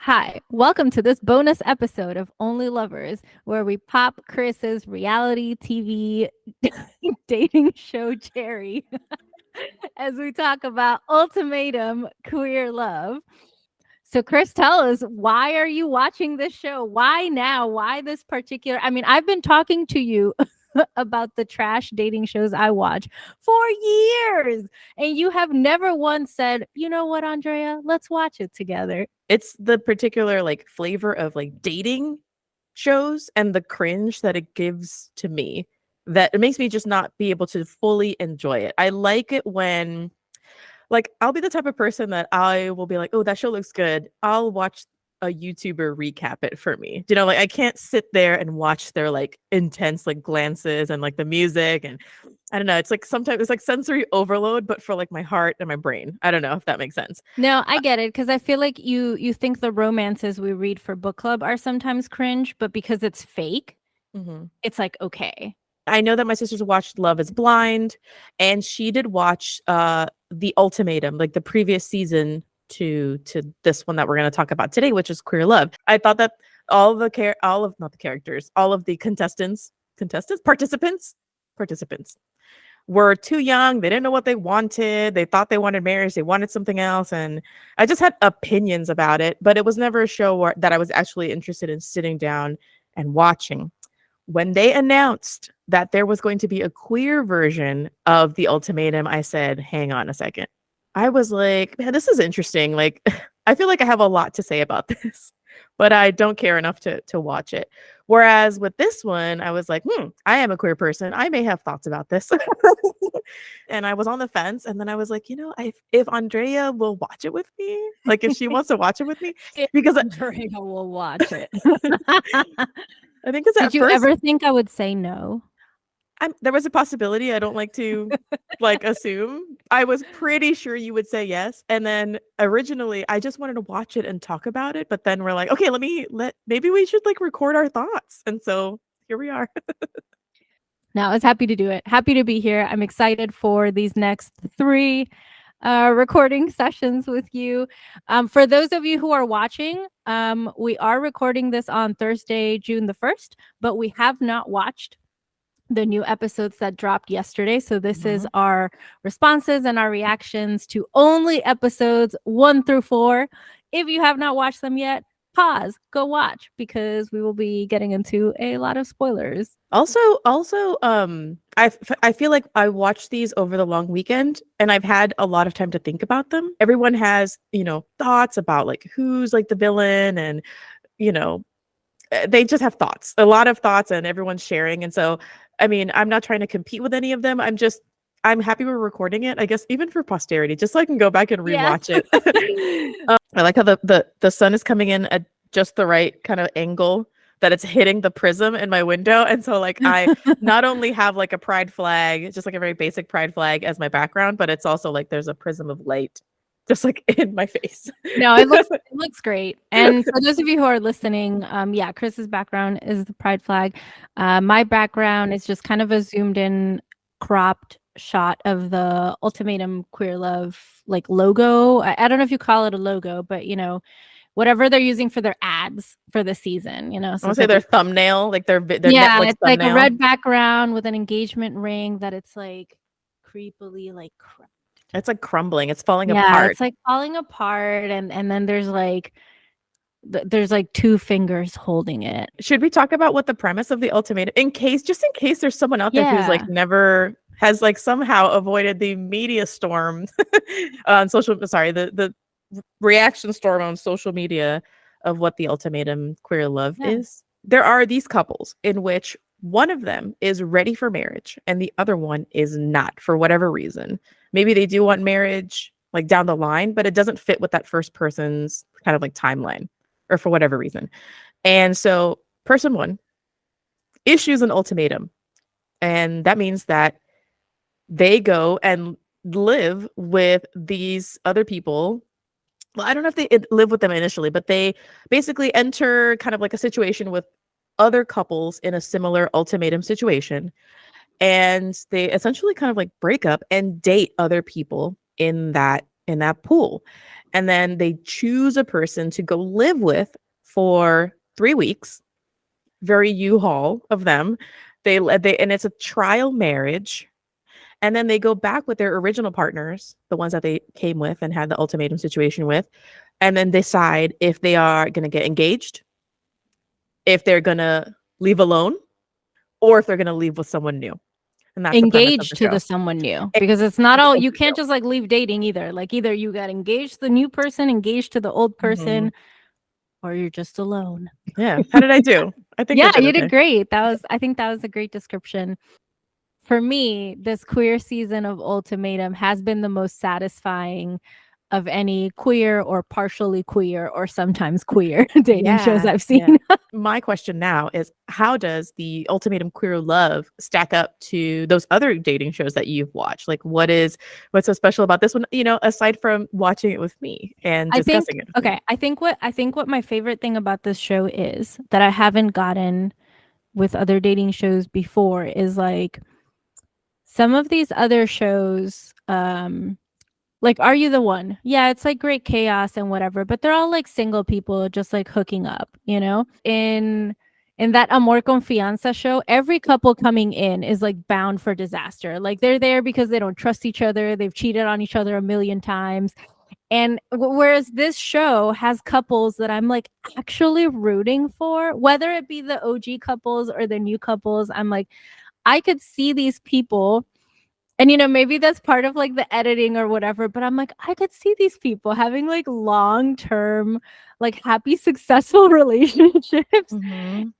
Hi, welcome to this bonus episode of Only Lovers, where we pop Chris's reality TV dating show cherry as we talk about Ultimatum Queer Love. So, Chris, tell us, why are you watching this show? Why now? Why this particular? I mean, I've been talking to you about the trash dating shows I watch for years, and you have never once said, you know what, Andrea, let's watch it together. It's the particular flavor of dating shows and the cringe that it gives to me that it makes me just not be able to fully enjoy it. I like it when I'll be the type of person that I will be like, "Oh, that show looks good." I'll watch a YouTuber recap it for me. I can't sit there and watch their intense glances and the music, and I don't know, it's sometimes it's sensory overload, but for my heart and my brain. I don't know if that makes sense. No, I get it, because I feel like you think the romances we read for book club are sometimes cringe, but because it's fake, it's okay. I know that my sisters watched Love is Blind, and she did watch The Ultimatum, the previous season to this one that we're going to talk about today, which is Queer Love. I thought that all of not the characters, all of the participants were too young. They didn't know what they wanted. They thought they wanted marriage. They wanted something else. And I just had opinions about it, but it was never a show that I was actually interested in sitting down and watching. When they announced that there was going to be a queer version of The Ultimatum, I said, hang on a second. I was like, man, this is interesting. I feel like I have a lot to say about this, but I don't care enough to watch it. Whereas with this one, I was like, I am a queer person. I may have thoughts about this. And I was on the fence. And then I was like, if Andrea will watch it with me, if she wants to watch it with me, because Andrea will watch it. I think because Did you ever think I would say no? There was a possibility. I don't like to assume. I was pretty sure you would say yes. And then originally I just wanted to watch it and talk about it. But then we're like, okay, maybe we should record our thoughts. And so here we are. No, I was happy to do it. Happy to be here. I'm excited for these next 3 recording sessions with you. For those of you who are watching, we are recording this on Thursday, June the 1st, but we have not watched the new episodes that dropped yesterday. So this is our responses and our reactions to only episodes 1 through 4. If you have not watched them yet, pause, go watch, because we will be getting into a lot of spoilers. Also, I feel like I watched these over the long weekend and I've had a lot of time to think about them. Everyone has, thoughts about who's the villain, and they just have thoughts, a lot of thoughts, and everyone's sharing. And so, I mean, I'm not trying to compete with any of them. I'm happy we're recording it, I guess, even for posterity, just so I can go back and rewatch it. I like how the sun is coming in at just the right kind of angle that it's hitting the prism in my window. And so I not only have a pride flag, just a very basic pride flag as my background, but it's also there's a prism of light just in my face. No, it looks great. And for those of you who are listening, yeah, Chris's background is the pride flag. My background is just kind of a zoomed in, cropped shot of the Ultimatum Queer Love logo. I don't know if you call it a logo, but whatever they're using for their ads for the season, so I want to say their thumbnail, their yeah, Netflix it's thumbnail. a red background with an engagement ring that it's creepily it's crumbling. It's falling apart. It's falling apart, and then there's there's 2 fingers holding it. Should we talk about what the premise of The Ultimatum, just in case there's someone out there who's never has somehow avoided the media storm on the reaction storm on social media of what The Ultimatum Queer Love is? There are these couples in which one of them is ready for marriage and the other one is not, for whatever reason. Maybe they do want marriage down the line, but it doesn't fit with that first person's kind of timeline, or for whatever reason. And so person 1 issues an ultimatum, and that means that they go and live with these other people. Well, I don't know if they live with them initially, but they basically enter kind of a situation with other couples in a similar ultimatum situation. And they essentially kind of break up and date other people in that in that pool. And then they choose a person to go live with for 3 weeks. Very U-Haul of them. And it's a trial marriage. And then they go back with their original partners, the ones that they came with and had the ultimatum situation with, and then decide if they are going to get engaged, if they're going to leave alone, or if they're going to leave with someone new. And that's the premise of the Engaged to show. someone new, because it's not all, you can't just like leave dating either. Like either you got engaged to the new person, engaged to the old person, or you're just alone. Yeah. How did I do? I think I Yeah, did you okay. did great. I think that was a great description. For me, this queer season of Ultimatum has been the most satisfying of any queer or partially queer or sometimes queer dating shows I've seen. My question now is, how does the Ultimatum Queer Love stack up to those other dating shows that you've watched? Like, what's so special about this one, aside from watching it with me and discussing it? Okay, I think what my favorite thing about this show is that I haven't gotten with other dating shows before is like some of these other shows, like Are You the One? Yeah, it's like great chaos and whatever, but they're all like single people just like hooking up, you know? In that Amor Confianza show, every couple coming in is like bound for disaster. Like they're there because they don't trust each other, they've cheated on each other a million times. And whereas this show has couples that I'm like actually rooting for, whether it be the OG couples or the new couples, I'm like, I could see these people. And maybe that's part of like the editing or whatever, but I'm like, I could see these people having like long-term, like happy, successful relationships.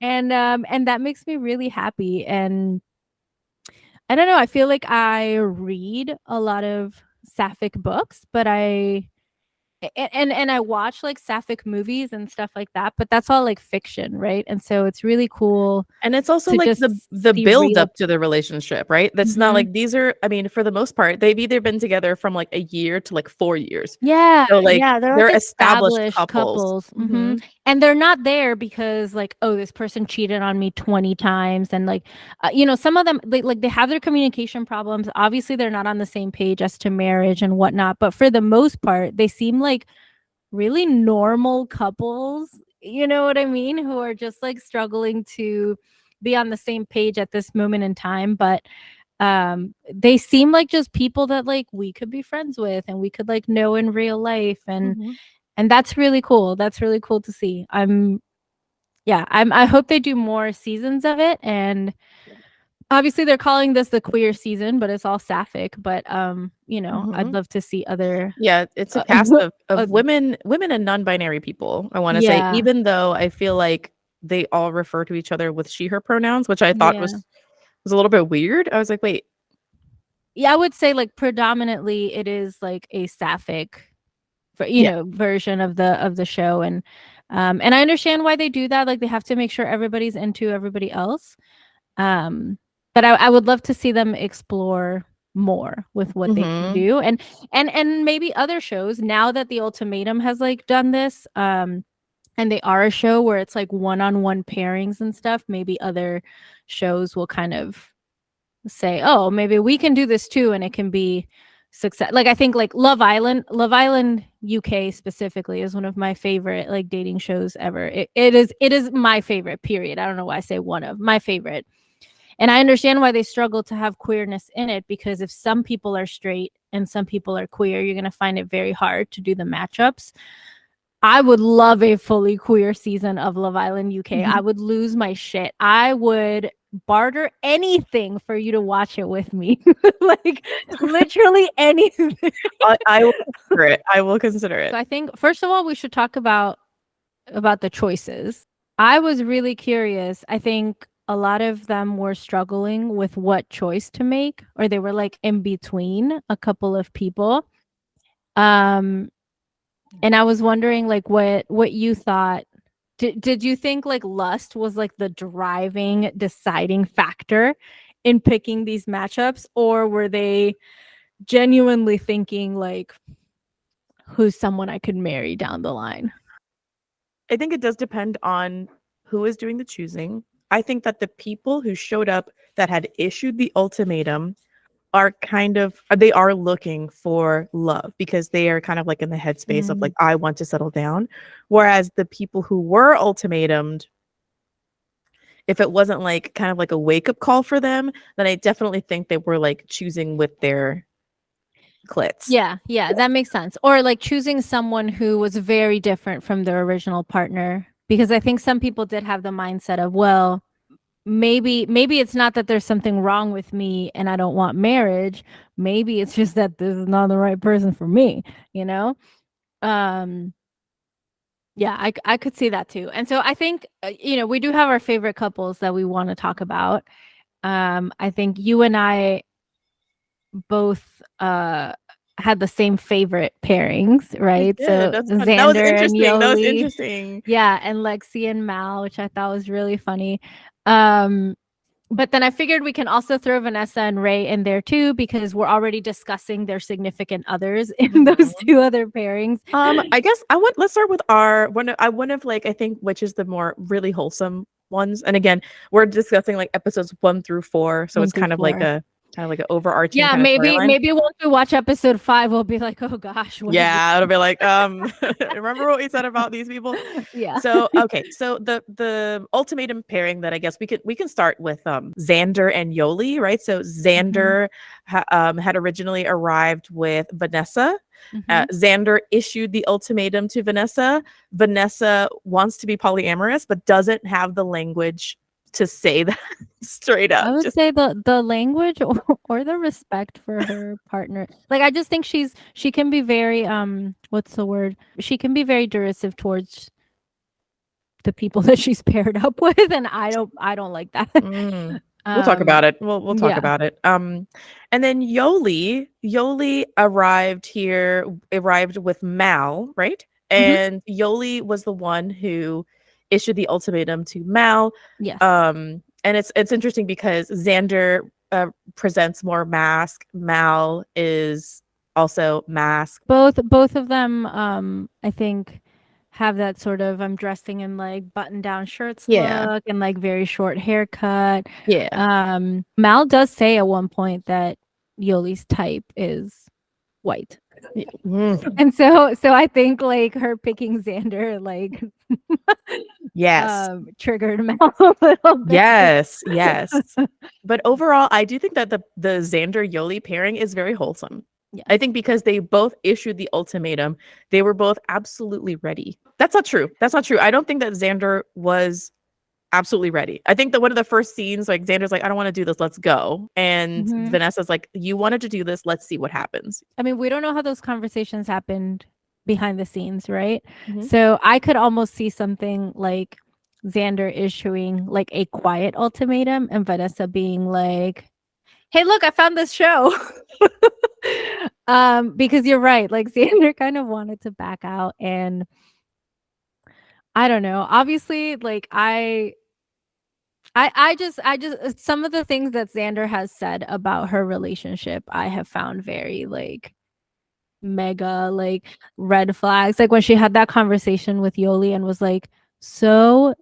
And that makes me really happy. And I don't know, I feel like I read a lot of sapphic books, but and I watch like sapphic movies and stuff like that, but that's all like fiction, right? And so it's really cool. And it's also like the build up to the relationship, right? That's not like these are, I mean, for the most part, they've either been together from like a year to like 4 years. Yeah, So like they're like established couples. And they're not there because like, oh, this person cheated on me 20 times, and like some of them they have their communication problems. Obviously they're not on the same page as to marriage and whatnot, but for the most part they seem like really normal couples, you know what I mean, who are just like struggling to be on the same page at this moment in time. But they seem like just people that like we could be friends with and we could like know in real life. And that's really cool. That's really cool to see. I hope they do more seasons of it. And obviously they're calling this the queer season, but it's all sapphic. But I'd love to see other. Yeah, it's a cast of women and non-binary people, I want to say, even though I feel like they all refer to each other with she her pronouns, which I thought was a little bit weird. I was like, wait. Yeah, I would say like predominantly it is like a sapphic version of the show. And I understand why they do that. Like they have to make sure everybody's into everybody else. But I would love to see them explore more with what they can do, and maybe other shows, now that the Ultimatum has like done this, and they are a show where it's like one-on-one pairings and stuff, maybe other shows will kind of say, oh, maybe we can do this too, and it can be success. Like I think like Love Island UK specifically is one of my favorite like dating shows ever. It is my favorite, period. I don't know why I say one of my favorite. And I understand why they struggle to have queerness in it, because if some people are straight and some people are queer, you're going to find it very hard to do the matchups. I would love a fully queer season of Love Island UK. I would lose my shit. I would barter anything for you to watch it with me. Like literally anything. I will consider it. I will consider it. So I think first of all, we should talk about the choices. I was really curious. I think a lot of them were struggling with what choice to make, or they were like in between a couple of people. And I was wondering like what you thought. Did you think like lust was like the driving, deciding factor in picking these matchups, or were they genuinely thinking like, who's someone I could marry down the line? I think it does depend on who is doing the choosing. I think that the people who showed up that had issued the ultimatum are kind of they are looking for love because they are kind of like in the headspace of like, I want to settle down. Whereas the people who were ultimatumed, if it wasn't like kind of like a wake up call for them, then I definitely think they were like choosing with their clits. Yeah, that makes sense. Or like choosing someone who was very different from their original partner. Because I think some people did have the mindset of, well, maybe it's not that there's something wrong with me and I don't want marriage. Maybe it's just that this is not the right person for me, you know? Um yeah, I could see that too. And so I think we do have our favorite couples that we want to talk about. I think you and I both had the same favorite pairings, We right? did. So That's fun. That was Xander and interesting. That was Yoli. interesting. Yeah, and Lexi and Mal, which I thought was really funny. Um, but then I figured we can also throw Vanessa and Ray in there too, because we're already discussing their significant others in those two other pairings. I guess let's start with one of like, I think, which is the more really wholesome ones. And again, we're discussing like episodes 1 through 4. So it's kind of like an overarching Yeah, kind of maybe storyline. once we watch episode 5, we'll be like, oh gosh, Yeah, it'll be like, remember what we said about these people? Yeah. So okay, so the ultimatum pairing that I guess we can start with Xander and Yoli, right? So Xander had originally arrived with Vanessa. Xander issued the ultimatum to Vanessa. Vanessa wants to be polyamorous, but doesn't have the language to say that straight up. I would say the language or the respect for her partner. Like I just think she can be very what's the word? She can be very derisive towards the people that she's paired up with, and I don't like that. We'll talk about it. We'll talk about it. And then Yoli arrived with Mal, right? And Yoli was the one who issued the ultimatum to Mal. Yes. And it's interesting because Xander presents more mask. Mal is also mask. Both of them I think have that sort of I'm dressing in like button down shirts look and like very short haircut. Yeah. Mal does say at one point that Yoli's type is white. And so I think like her picking Xander like triggered Mal a little bit. Yes. But overall, I do think that the Xander Yoli pairing is very wholesome. Yes. I think because they both issued the ultimatum, they were both absolutely ready. That's not true. I don't think that Xander was absolutely ready. I think that one of the first scenes, like Xander's like, I don't want to do this, let's go. And Vanessa's like, you wanted to do this, let's see what happens. I mean, we don't know how those conversations happened behind the scenes, right? So I could almost see something like Xander issuing like a quiet ultimatum and Vanessa being like, hey, look, I found this show. Because you're right, like Xander kind of wanted to back out, and I don't know. Obviously, like I just some of the things that Xander has said about her relationship, I have found very like mega like red flags. Like when she had that conversation with Yoli and was like so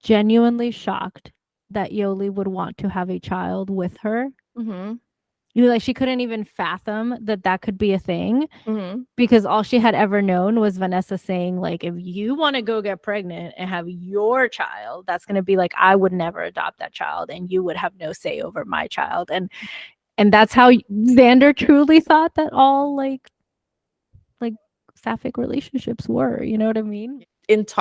genuinely shocked that Yoli would want to have a child with her. You know, like she couldn't even fathom that could be a thing because all she had ever known was Vanessa saying like, if you want to go get pregnant and have your child, that's going to be like, I would never adopt that child and you would have no say over my child. And that's how Xander truly thought that all like sapphic relationships were, you know what I mean?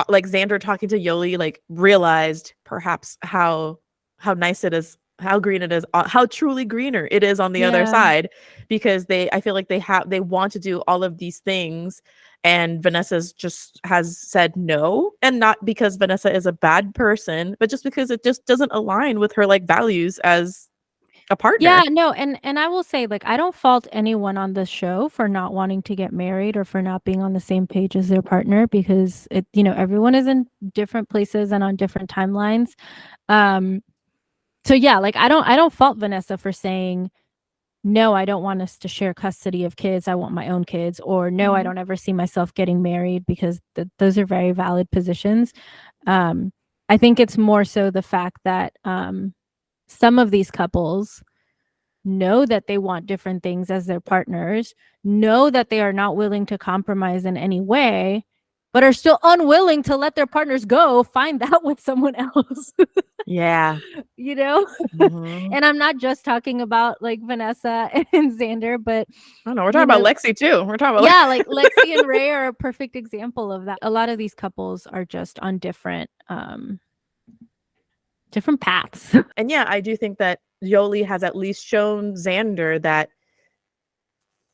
Like Xander talking to Yoli, like realized perhaps how nice it is, how green it is, how truly greener it is on the other side, because I feel like they want to do all of these things, and Vanessa's just has said no, and not because Vanessa is a bad person, but just because it just doesn't align with her like values as a partner. Yeah, no, and I will say, like, I don't fault anyone on this show for not wanting to get married or for not being on the same page as their partner, because it, everyone is in different places and on different timelines. So yeah, like I don't fault Vanessa for saying, no, I don't want us to share custody of kids. I want my own kids, or no, I don't ever see myself getting married, because those are very valid positions. I think it's more so the fact that some of these couples know that they want different things as their partners, know that they are not willing to compromise in any way, but are still unwilling to let their partners go find that with someone else. Yeah. You know? Mhm. And I'm not just talking about like Vanessa and Xander, but I know, we're talking you about know, Lexi too. We're talking about yeah, like Lexi and Ray are a perfect example of that. A lot of these couples are just on different paths. And yeah, I do think that Yoli has at least shown Xander that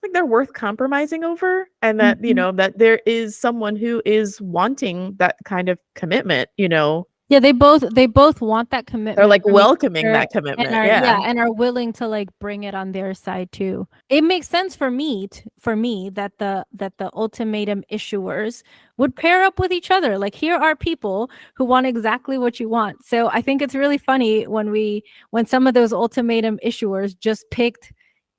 like they're worth compromising over, and that, you Mhm. know, that there is someone who is wanting that kind of commitment, you know. Yeah, they both want that They're commitment like from each welcoming other that and commitment. are Yeah. willing to like bring it on their side too. It makes sense for me that the ultimatum issuers would pair up with each other. Like here are people who want exactly what you want. So I think it's really funny when some of those ultimatum issuers just picked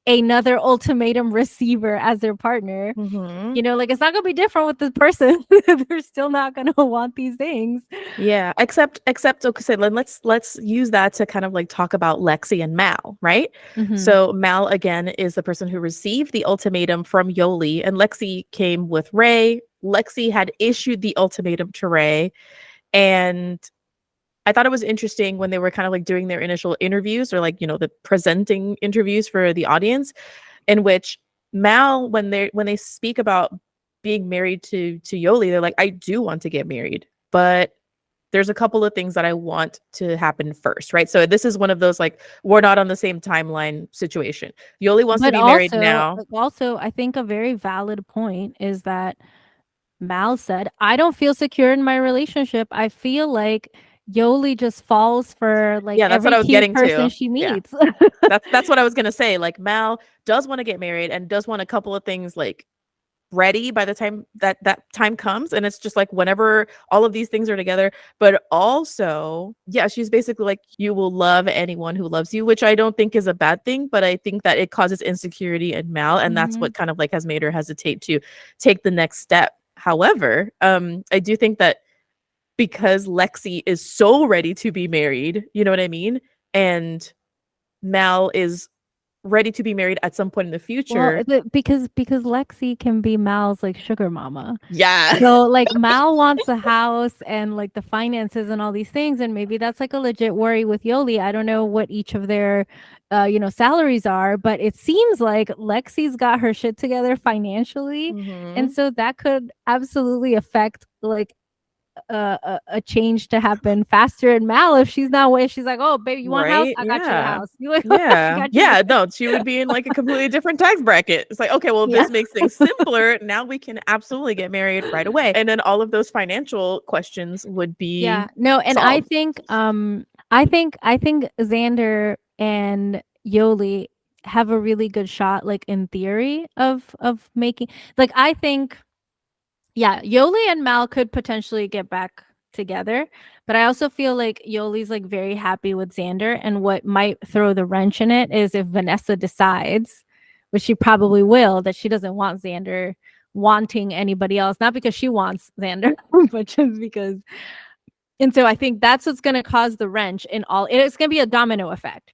another ultimatum receiver as their partner. Mhm. Like it's not gonna be different with this person. They're still not gonna want these things. Yeah, except okay, so then let's use that to kind of like talk about Lexi and Mal, right? Mhm. So Mal again is the person who received the ultimatum from Yoli, and Lexi came with Ray. Lexi had issued the ultimatum to Ray, and I thought it was interesting when they were kind of like doing their initial interviews, or like, you know, the presenting interviews for the audience, in which Mal, when they speak about being married to Yoli, they're like, I do want to get married, but there's a couple of things that I want to happen first, right? So this is one of those like we're not on the same timeline situation. Yoli wants to But be married now. also, I think a very valid point is that Mal said, "I don't feel secure in my relationship. I feel like Yoli just falls for like Yeah, that's what every I was cute getting person to. she Yeah. meets." That's what I was gonna say. Like Mal does want to get married and does want a couple of things like ready by the time that time comes, and it's just like whenever all of these things are together. But also, yeah, she's basically like, you will love anyone who loves you, which I don't think is a bad thing, but I think that it causes insecurity in Mal, and that's Mhm. what kind of like has made her hesitate to take the next step. However, I do think that because Lexi is so ready to be married, you know what I mean, and Mal is ready to be married at some point in the Well, future. because Lexi can be Mal's like sugar mama. Yeah. So like Mal wants the house and like the finances and all these things, and maybe that's like a legit worry with Yoli. I don't know what each of their salaries are, but it seems like Lexi's got her shit together financially. And Mhm. so that could absolutely affect like a change to happen faster in Mal if she's not if she's like, oh baby, you want a house? Right? I got you the Yeah. house. You like, I Yeah. got you Yeah, no, she would be in, like, a completely different tax bracket. It's like, "Okay, well, yeah. this makes things simpler. Now we can absolutely get married right away." And then all of those financial questions would Yeah, be no, and I solved. think I think Xander and Yoli have a really good shot, like in theory of making like I think yeah, Yoli and Mal could potentially get back together, but I also feel like Yoli's like very happy with Xander, and what might throw the wrench in it is if Vanessa decides, which she probably will, that she doesn't want Xander wanting anybody else, not because she wants Xander, but just because and so I think that's what's going to cause the wrench in all. It's going to be a domino effect.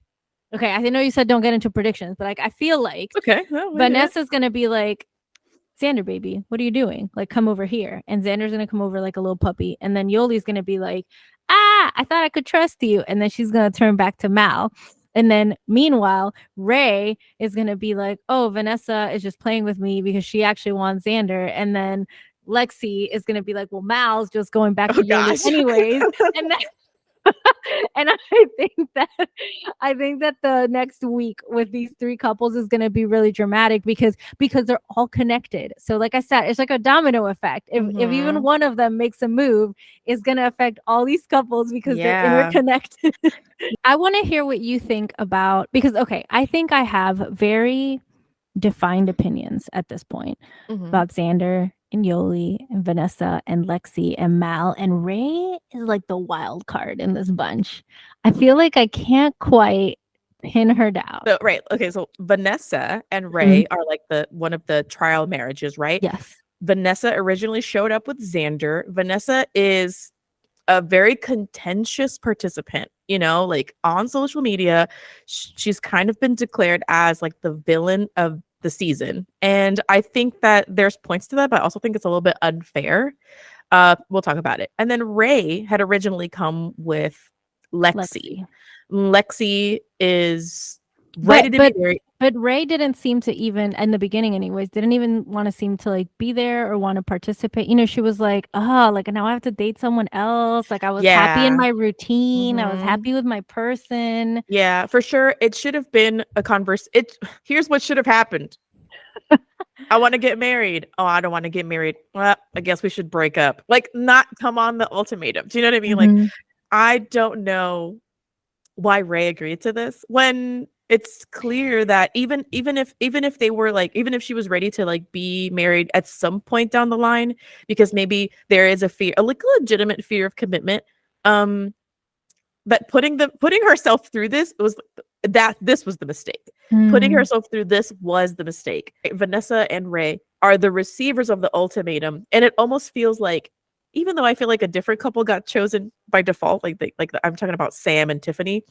Okay, I know you said don't get into predictions, but like I feel like Okay, well, we do it. Vanessa's going to be like, Xander, baby, what are you doing? Like, come over here. And Xander's going to come over like a little puppy. And then Yoli's going to be like, I thought I could trust you. And then she's going to turn back to Mal. And then meanwhile, Ray is going to be like, oh, Vanessa is just playing with me because she actually wants Xander. And then Lexi is going to be like, well, Mal's just going back Oh to Yoli gosh. anyways. And then and I think that the next week with these three couples is going to be really dramatic because they're all connected. So like I said, it's like a domino effect. If even Mhm. one of them makes a move, it's going to affect all these couples because they're Yeah. interconnected. I want to hear what you think about because okay, I think I have very defined opinions at this point Mhm. about Xander and Yoli and Vanessa and Lexi and Mal, and Ray is like the wild card in this bunch. I feel like I can't quite pin her down. So right, okay, so Vanessa and Mhm. Ray are like the one of the trial marriages, right? Yes. Vanessa originally showed up with Xander. Vanessa is a very contentious participant you know, like on social media. She's kind of been declared as like the villain of the season. And I think that there's points to that, but I also think it's a little bit unfair. We'll talk about it. And then Ray had originally come with Lexi. Lexi is ready to be married. But Ray didn't seem to even, in the beginning anyways, didn't even want to seem to like be there or want to participate. You know, she was like, oh, like now I have to date someone else. Like I was happy in my routine. I was happy with my person. Yeah, for sure. It should have been a converse. Here's what should have happened. I want to get married. Oh, I don't want to get married. Well, I guess we should break up. Like, not come on the ultimatum. Do you know what I mean? Like, I don't know why Ray agreed to this when it's clear that even if they were like, even if she was ready to like be married at some point down the line, because maybe there is a fear, a like legitimate fear of commitment. But putting herself through this was the mistake. Putting herself through this was the mistake. Vanessa and Ray are the receivers of the ultimatum, and it almost feels like, even though I feel like a different couple got chosen by default, I'm talking about Sam and Tiffany.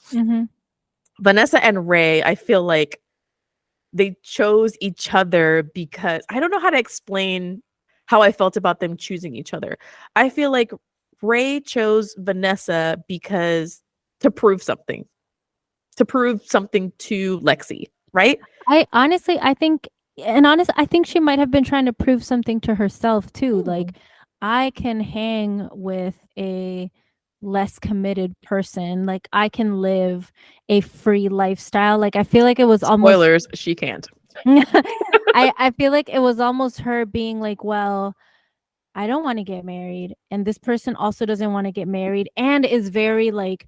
Vanessa and Ray, I feel like they chose each other because I don't know how to explain how I felt about them choosing each other. I feel like Ray chose Vanessa because to prove something to Lexi, right? I think she might have been trying to prove something to herself too. Like, I can hang with a less committed person. Like, I can live a free lifestyle. Like, I feel like it was almost spoilers. She can't. I feel like it was almost her being like, well, I don't want to get married, and this person also doesn't want to get married, and is very like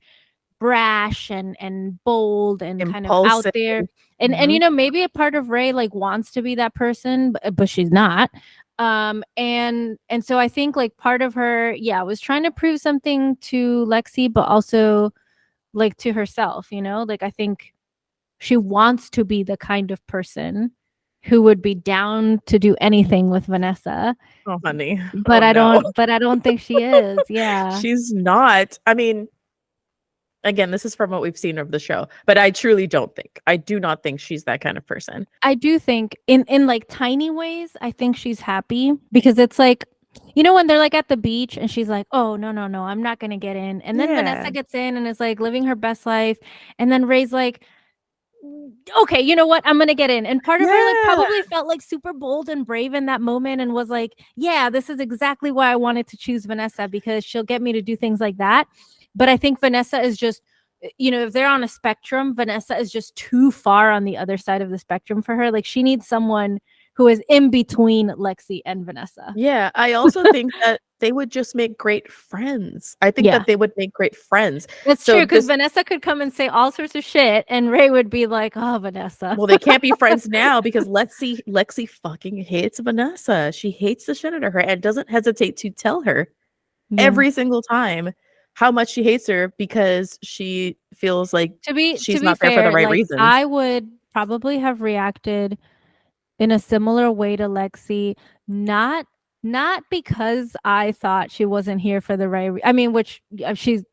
brash and bold and Impulsive. kind of out there. And you know, maybe a part of Ray like wants to be that person, but she's not. And so I think like part of her, was trying to prove something to Lexi, but also like to herself, you know? Like I think she wants to be the kind of person who would be down to do anything with Vanessa. Oh, honey. But I don't think she is. Yeah. She's not. I mean, again, this is from what we've seen of the show, but I do not think she's that kind of person. I do think in like tiny ways, I think she's happy, because it's like, you know, when they're like at the beach and she's like, oh, no, I'm not going to get in. And then Vanessa gets in and is like living her best life. And then Ray's like, okay, you know what? I'm going to get in. And part of her like probably felt like super bold and brave in that moment and was like, yeah, this is exactly why I wanted to choose Vanessa, because she'll get me to do things like that. But I think Vanessa is just, you know, if they're on a spectrum, Vanessa is just too far on the other side of the spectrum for her. Like, she needs someone who is in between Lexi and Vanessa. Yeah, I also think that they would just make great friends. I think that they would make great friends. That's true, because Vanessa could come and say all sorts of shit, and Ray would be like, oh, Vanessa. Well, they can't be friends now because Lexi fucking hates Vanessa. She hates the shit out of her and doesn't hesitate to tell her every single time how much she hates her, because she feels like she's not there for the right reasons. I would probably have reacted in a similar way to Lexi, not because I thought she wasn't here for the right which she's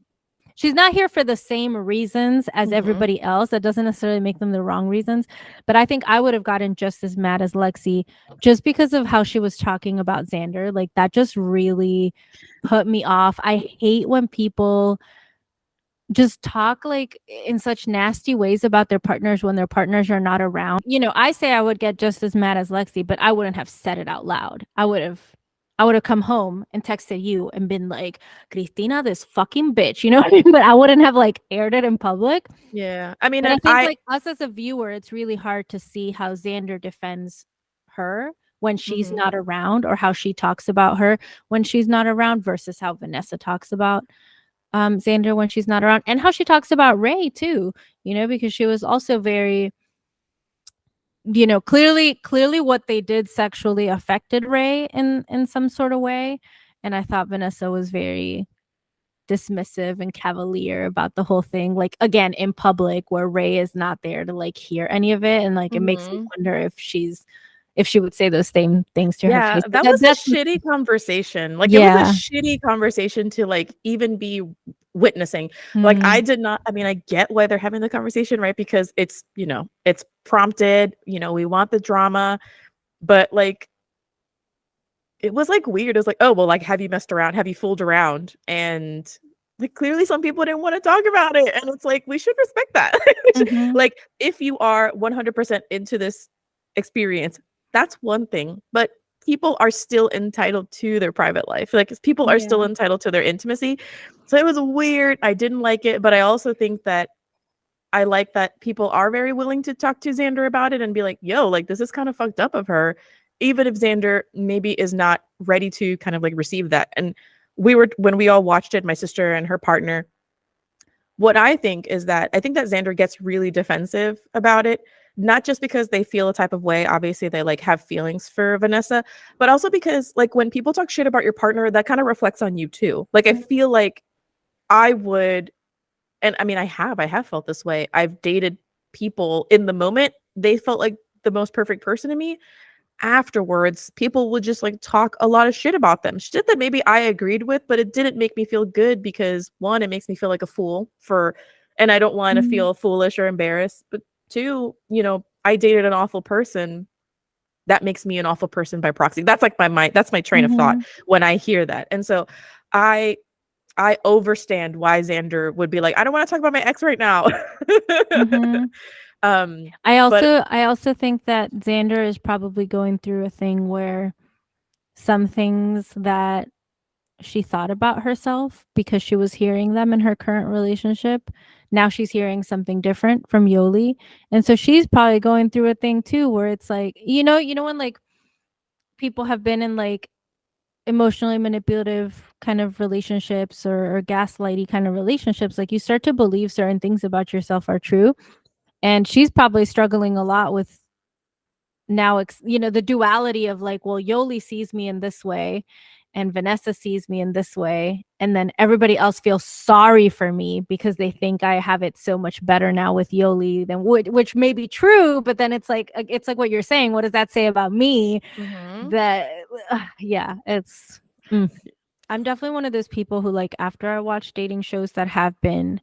not here for the same reasons as everybody else. That doesn't necessarily make them the wrong reasons, but I think I would have gotten just as mad as Lexi, just because of how she was talking about Xander. Like, that just really put me off. I hate when people just talk like in such nasty ways about their partners when their partners are not around. You know, I say I would get just as mad as Lexi, but I wouldn't have said it out loud. I would have come home and texted you and been like, Cristina, this fucking bitch, you know what I mean? But I wouldn't have like aired it in public. Yeah. I mean, but I think like us as a viewer, it's really hard to see how Xander defends her when she's not around, or how she talks about her when she's not around, versus how Vanessa talks about Xander when she's not around, and how she talks about Ray too, you know, because she was also very, you know, clearly what they did sexually affected Ray in some sort of way. And I thought Vanessa was very dismissive and cavalier about the whole thing, like, again, in public, where Ray is not there to like hear any of it. And like, it makes me wonder if she would say those same things to her face. That was a shitty conversation. Like, it was a shitty conversation to like even be witnessing. Like, I did not, I mean, I get why they're having the conversation, right? Because it's, you know, it's prompted, you know, we want the drama, but like, it was like weird. It was like, oh, well, like, have you messed around? Have you fooled around? And like, clearly some people didn't want to talk about it. And it's like, we should respect that. Like, if you are 100% into this experience, that's one thing. But people are still entitled to their private life. Like, people are still entitled to their intimacy. So it was weird. I didn't like it. But I also think that I like that people are very willing to talk to Xander about it and be like, yo, like, this is kind of fucked up of her, even if Xander maybe is not ready to kind of like receive that. And when we all watched it, my sister and her partner, what I think is that I think that Xander gets really defensive about it, not just because they feel a type of way. Obviously, they like have feelings for Vanessa, but also because like when people talk shit about your partner, that kind of reflects on you too. Like, I feel like I would, and I mean, I have felt this way. I've dated people in the moment, they felt like the most perfect person to me. Afterwards, people would just like talk a lot of shit about them. Shit that maybe I agreed with, but it didn't make me feel good because one, it makes me feel like a fool and I don't want to feel foolish or embarrassed. But two, you know, I dated an awful person. That makes me an awful person by proxy. That's like my mind. That's my train of thought when I hear that. And so I overstand why Xander would be like, I don't want to talk about my ex right now. I also think that Xander is probably going through a thing where some things that she thought about herself because she was hearing them in her current relationship, now she's hearing something different from Yoli. And so she's probably going through a thing too where it's like, you know when like people have been in like emotionally manipulative kind of relationships or gaslighty kind of relationships, like you start to believe certain things about yourself are true. And she's probably struggling a lot with now, the duality of like, well, Yoli sees me in this way and Vanessa sees me in this way. And then everybody else feels sorry for me because they think I have it so much better now with Yoli than which may be true. But then it's like what you're saying. What does that say about me? That, yeah, it's, I'm definitely one of those people who like, after I watch dating shows that have been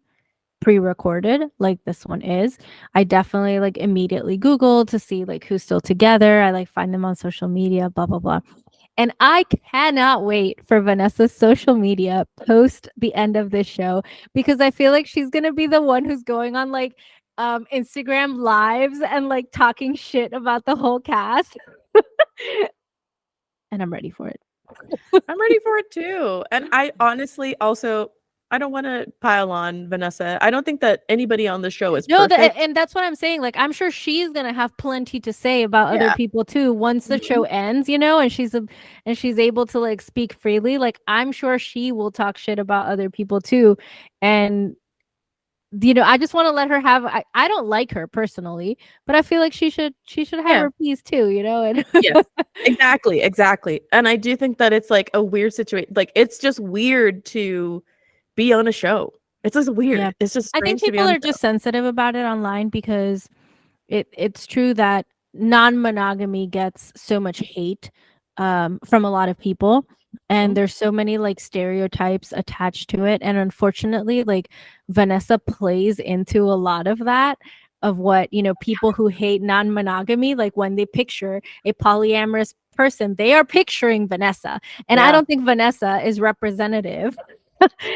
pre-recorded like this one is, I definitely like immediately Google to see like who's still together. I like find them on social media, blah blah blah. And I cannot wait for Vanessa's social media post the end of this show, because I feel like she's gonna be the one who's going on like Instagram lives and like talking shit about the whole cast. And I'm ready for it. I'm ready for it too. And I honestly also, I don't want to pile on Vanessa. I don't think that anybody on the show is perfect. And that's what I'm saying. Like, I'm sure she's gonna have plenty to say about other people too once the show ends, and she's able to like speak freely. Like, I'm sure she will talk shit about other people too. And I just want to let her have. I don't like her personally, but I feel like she should have her piece too. And yes, exactly. And I do think that it's like a weird situation. Like, it's just weird to be on a show. It's just weird. Yeah. It's just strange. I think people are just sensitive about it online because it's true that non-monogamy gets so much hate from a lot of people, and there's so many like stereotypes attached to it, and unfortunately like Vanessa plays into a lot of that, of what people who hate non-monogamy, like when they picture a polyamorous person, they are picturing Vanessa, and I don't think Vanessa is representative.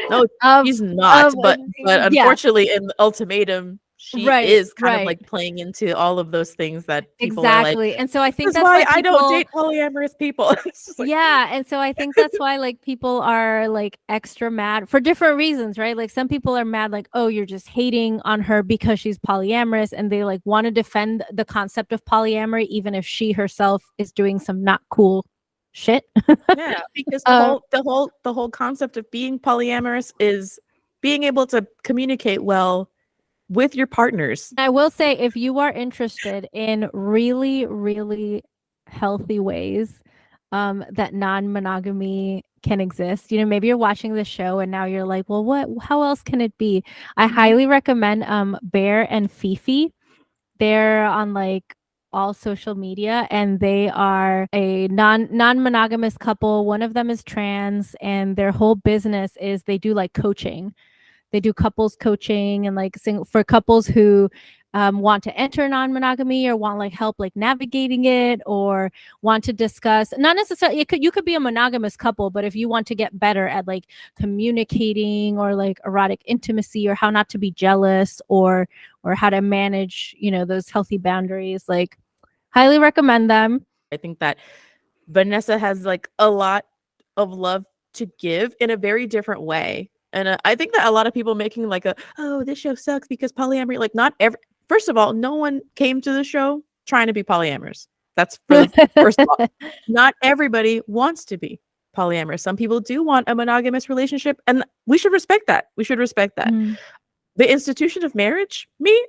No, she's not. But unfortunately, in the Ultimatum, she is kind of like playing into all of those things that people are like. And so I think that's why I don't date polyamorous people. Like, and so I think that's why like people are like extra mad for different reasons, right? Like, some people are mad like, oh, you're just hating on her because she's polyamorous, and they like want to defend the concept of polyamory even if she herself is doing some not cool shit. Yeah, because the whole concept of being polyamorous is being able to communicate well with your partners. I will say, if you are interested in really, really healthy ways that non-monogamy can exist, maybe you're watching the show and now you're like, well, how else can it be? I highly recommend Bear and Fifi. They're on like all social media, and they are a non-monogamous couple. One of them is trans, and their whole business is they do like coaching. They do couples coaching and like for couples who want to enter non-monogamy or want like help like navigating it, or want to discuss, not necessarily, you could be a monogamous couple, but if you want to get better at like communicating or like erotic intimacy, or how not to be jealous, or how to manage, those healthy boundaries, like highly recommend them. I think that Vanessa has like a lot of love to give in a very different way. And I think that a lot of people making like oh, this show sucks because polyamory, like first of all, no one came to the show trying to be polyamorous. That's for the first of all. Not everybody wants to be polyamorous. Some people do want a monogamous relationship, and we should respect that. Mm. The institution of marriage,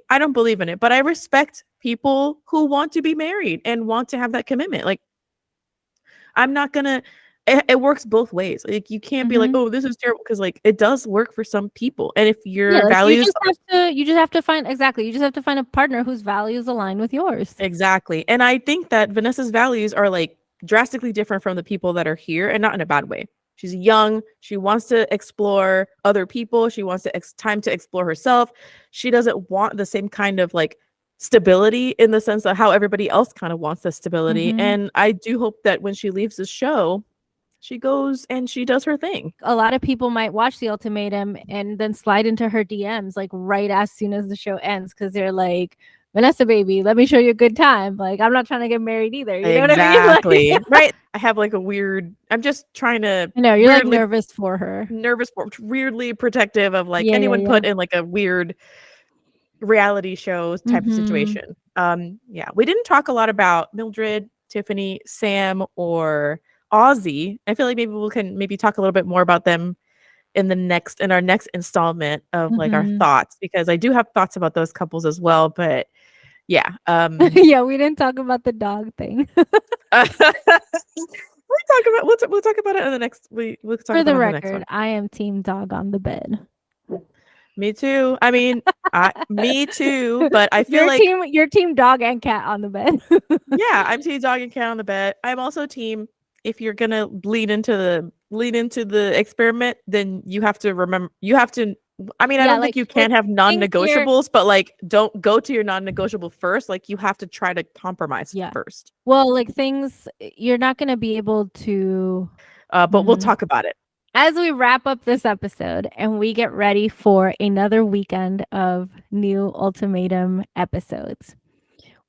I don't believe in it, but I respect people who want to be married and want to have that commitment. Like, I'm not gonna, it works both ways. Like, you can't be like, oh, this is terrible, because like it does work for some people. And if your values, you just have to find a partner whose values align with yours. Exactly. And I think that Vanessa's values are like drastically different from the people that are here, and not in a bad way. She's young. She wants to explore other people. She wants time to explore herself. She doesn't want the same kind of like stability, in the sense of how everybody else kind of wants the stability. And I do hope that when she leaves the show, she goes and she does her thing. A lot of people might watch The Ultimatum and then slide into her DMs like right as soon as the show ends, because they're like, Vanessa, baby, let me show you a good time. Like, I'm not trying to get married either. You know what I mean? Exactly. Right. I have like I'm just trying to. I know, you're like nervous for her. Weirdly protective of like anyone put in like a weird reality show type of situation. Yeah. We didn't talk a lot about Mildred, Tiffany, Sam, or Ozzy. I feel like maybe we can talk a little bit more about them in our next installment of like our thoughts, because I do have thoughts about those couples as well. But yeah. Yeah, we didn't talk about the dog thing. We'll talk about it in the next week. We'll talk For about the it record, in the next one. I am team dog on the bed. Me too. I mean, me too. But I feel you're team dog and cat on the bed. Yeah, I'm team dog and cat on the bed. I'm also team, if you're gonna lead into the experiment, then you have to remember. I mean, I don't think you can't have non-negotiables, but like, don't go to your non-negotiable first. Like, you have to try to compromise first. Well, like, things you're not gonna be able to. But we'll talk about it as we wrap up this episode and we get ready for another weekend of new Ultimatum episodes.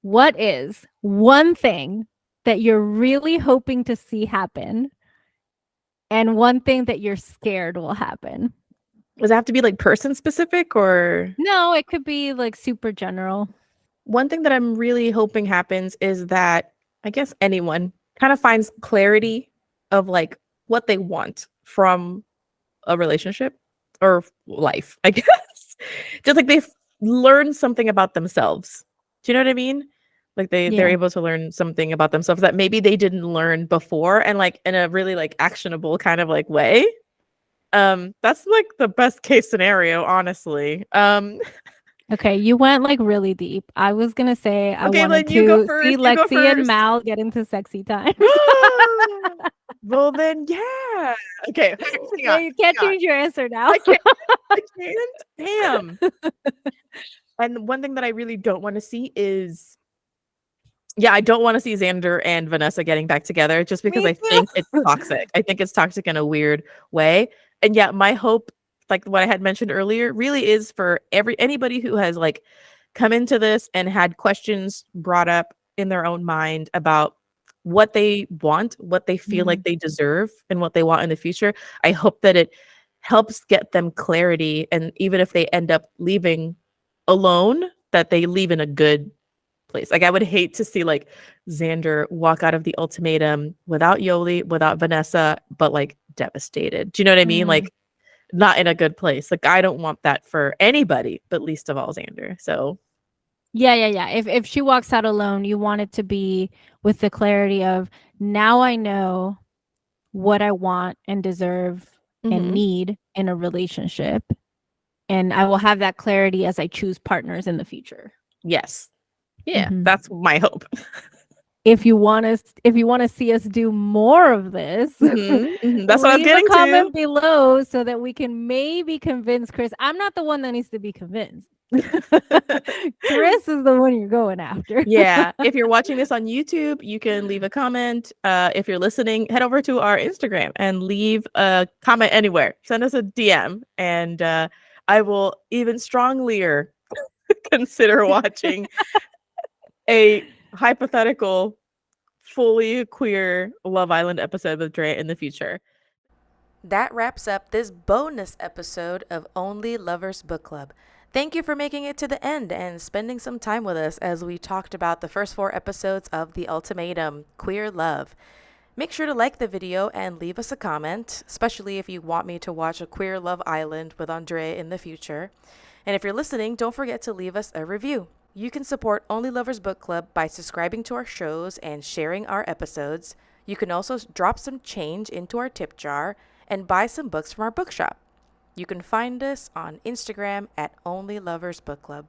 What is one thing that you're really hoping to see happen, and one thing that you're scared will happen? Does it have to be like person specific, or? No, it could be like super general. One thing that I'm really hoping happens is that, I guess, anyone kind of finds clarity of like what they want from a relationship or life, I guess. Just like they've learned something about themselves. Do you know what I mean? Like they're able to learn something about themselves that maybe they didn't learn before, and like in a really like actionable kind of like way. That's like the best case scenario, honestly. Okay, you went like really deep. I was gonna say I wanted to see Lexi and Mal get into sexy time. Well then, yeah. Okay. You can't change your answer now. I can't. Damn. And one thing that I really don't want to see is, I don't want to see Xander and Vanessa getting back together, just because I think it's toxic. I think it's toxic in a weird way. And yeah, my hope, like what I had mentioned earlier, really is for anybody who has like come into this and had questions brought up in their own mind about what they want, what they feel like they deserve, and what they want in the future. I hope that it helps get them clarity, and even if they end up leaving alone, that they leave in a good place. Like, I would hate to see like Xander walk out of the Ultimatum without Yoli, without Vanessa, but like devastated. Do you know what I mean? Like, not in a good place. Like, I don't want that for anybody, but least of all Xander. So yeah. If she walks out alone, you want it to be with the clarity of, now I know what I want and deserve and need in a relationship, and I will have that clarity as I choose partners in the future. Yes. Yeah, that's my hope. if you want to see us do more of this, That's what I was leave a getting comment to. below so that we can maybe convince Kris. I'm not the one that needs to be convinced. Kris is the one you're going after. Yeah. If you're watching this on YouTube, you can leave a comment. If you're listening, head over to our Instagram and leave a comment anywhere. Send us a DM, and I will even stronglier consider watching a hypothetical, fully queer Love Island episode with Drea in the future. That wraps up this bonus episode of Only Lovers Book Club. Thank you for making it to the end and spending some time with us as we talked about the first 4 episodes of The Ultimatum, Queer Love. Make sure to like the video and leave us a comment, especially if you want me to watch a Queer Love Island with Andrea in the future. And if you're listening, don't forget to leave us a review. You can support Only Lovers Book Club by subscribing to our shows and sharing our episodes. You can also drop some change into our tip jar and buy some books from our bookshop. You can find us on Instagram at Only Lovers Book Club.